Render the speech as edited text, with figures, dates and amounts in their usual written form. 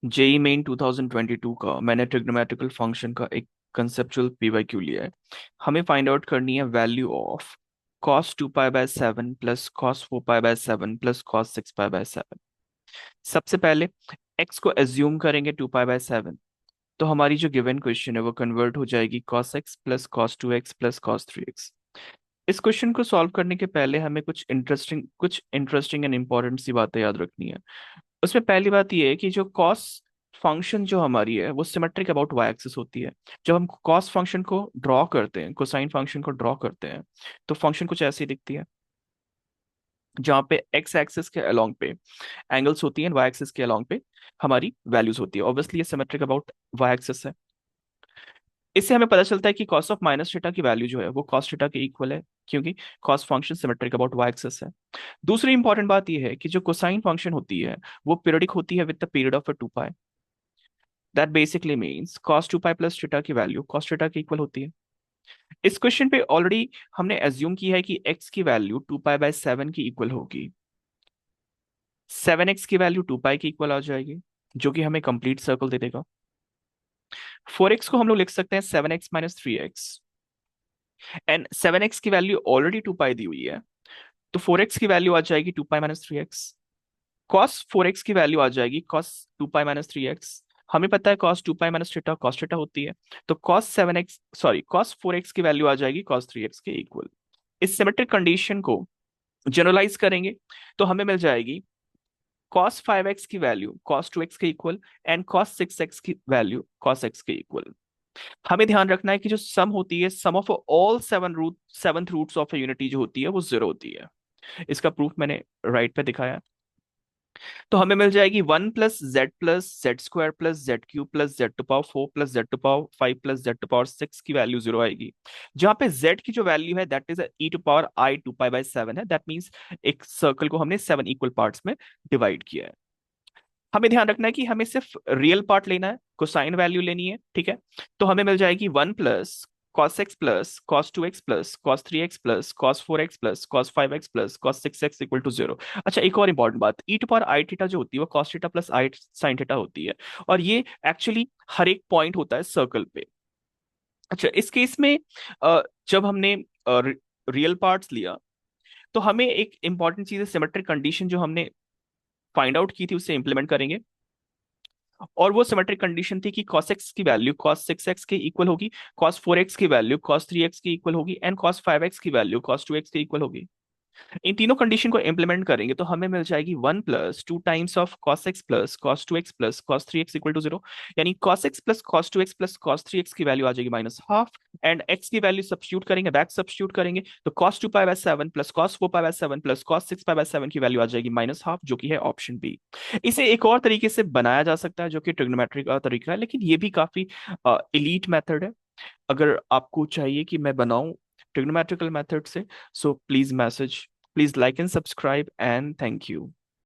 JEE main 2022 का मैंने trigonometrical function का एक कंसेप्चुअल पीवाईक्यू लिया है। हमें फाइंड आउट करनी है value of cos 2 pi by 7 plus cos 4 pi by 7 plus cos 6 pi by 7। सबसे पहले x को एज्यूम करेंगे 2 पाई बाय 7, तो हमारी जो गिवन क्वेश्चन है वो कन्वर्ट हो जाएगी cos x plus cos 2x plus cos 3x। इस क्वेश्चन को सॉल्व करने के पहले हमें कुछ इंटरेस्टिंग एंड इंपॉर्टेंट सी बातें याद रखनी है। उसमें पहली बात ये है कि जो कॉस फंक्शन जो हमारी है वो सिमेट्रिक अबाउट वाई एक्सिस होती है। जब हम कॉस फंक्शन को ड्रॉ करते हैं, कोसाइन फंक्शन को ड्रॉ करते हैं, तो फंक्शन कुछ ऐसी दिखती है जहाँ पे एक्स एक्सिस के अलोंग पे एंगल्स होती हैं, वाई एक्सिस के अलोंग पे हमारी वैल्यूज होती है। ऑब्वियसली ये सिमेट्रिक अबाउट वाई एक्सिस है। इससे हमें पता चलता है कि कॉस ऑफ माइनस थीटा की वैल्यू जो है वो कॉस थीटा के इक्वल है, क्योंकि cos function symmetric about Y axis है। दूसरी इंपॉर्टेंट बात यह है कि जो कोसाइन फंक्शन होती है वो पीरियडिक होती है with the period of 2 pi. That basically means cos 2 pi plus theta की वैल्यू cos थीटा के इक्वल होती है। इस क्वेश्चन पे ऑलरेडी हमने एज्यूम किया है कि x की वैल्यू 2 पाई बाय 7 की इक्वल होगी। 7x की वैल्यू 2 पाई की इक्वल आ जाएगी, जो कि हमें कंप्लीट सर्कल दे देगा। 4x को हम लोग लिख सकते हैं 7x - 3x, एंड 7x की वैल्यू ऑलरेडी 2 पाई दी हुई है, तो 4x की वैल्यू आ जाएगी 2 पाई - 3x। cos 4x की वैल्यू आ जाएगी cos 2 पाई - 3x। हमें पता है cos 2 पाई - थीटा cos थीटा होती है, तो cos 4x की वैल्यू आ जाएगी cos 3x के इक्वल। इस सिमेट्रिक कंडीशन को जनरलाइज करेंगे तो हमें मिल जाएगी cos 5x की वैल्यू cos 2x के इक्वल, एंड cos 6x की वैल्यू cos x के इक्वल। हमें ध्यान रखना है कि जो सम होती है, sum of all seven roots of unity जो होती है वो 0 होती है। इसका प्रूफ मैंने राइट पे दिखाया। तो हमें मिल जाएगी 1 plus Z plus Z Q plus Z⁴ plus Z⁵ plus Z⁶ की वैल्यू 0 आएगी। जहां पे z की जो वैल्यू है that is e⁻i 2 pi by 7 है। दैट मीन्स एक सर्कल को हमने 7 इक्वल पार्ट्स में डिवाइड किया है। हमें ध्यान रखना है कि हमें सिर्फ रियल पार्ट लेना है, कोसाइन वैल्यू लेनी है, ठीक है। तो हमें मिल जाएगी 1 plus cos x plus cos 2x plus cos 3x plus cos 4x plus cos 5x plus cos 6x equal to 0। अच्छा, एक और इंपॉर्टेंट बात, e⁻i थीटा जो होती है वो cos थीटा प्लस आई साइन थीटा होती है, और ये एक्चुअली हर एक पॉइंट होता है सर्कल पे। अच्छा, इस केस में जब हमने रियल पार्ट्स लिया तो हमें एक इंपॉर्टेंट चीज है, सिमेट्रिक कंडीशन जो हमने फाइंड आउट की थी उससे इंप्लीमेंट करेंगे। और वो सिमेट्रिक कंडीशन थी कि cos x की वैल्यू cos 6x के इक्वल होगी, cos 4x की वैल्यू cos 3x के इक्वल होगी, एंड cos 5x की वैल्यू cos 2x के इक्वल होगी। इन तीनों कंडीशन को इंप्लीमेंट करेंगे तो हमें मिल जाएगी 1 plus 2 times of cos x plus cos 2x plus cos 3x equal to 0। यानी cos x plus cos 2x plus cos 3x की वैल्यू आ जाएगी -12, एंड x की वैल्यू सब्स्टिट्यूट करेंगे, बैक सब्स्टिट्यूट करेंगे, तो cos 2 pi by 7 plus cos 4 pi by 7 plus cos 6 pi by 7 की वैल्यू आ जाएगी -12, जो कि है ऑप्शन बी। इसे एक और तरीके से बनाया जा सकता है जो कि ट्रिग्नोमेट्री का तरीका है, लेकिन ये भी काफी इलीट मेथड है। अगर आपको चाहिए कि मैं बनाऊं ट्रिग्नोमेट्रिकल मेथड से, so please message, please like and subscribe, and thank you.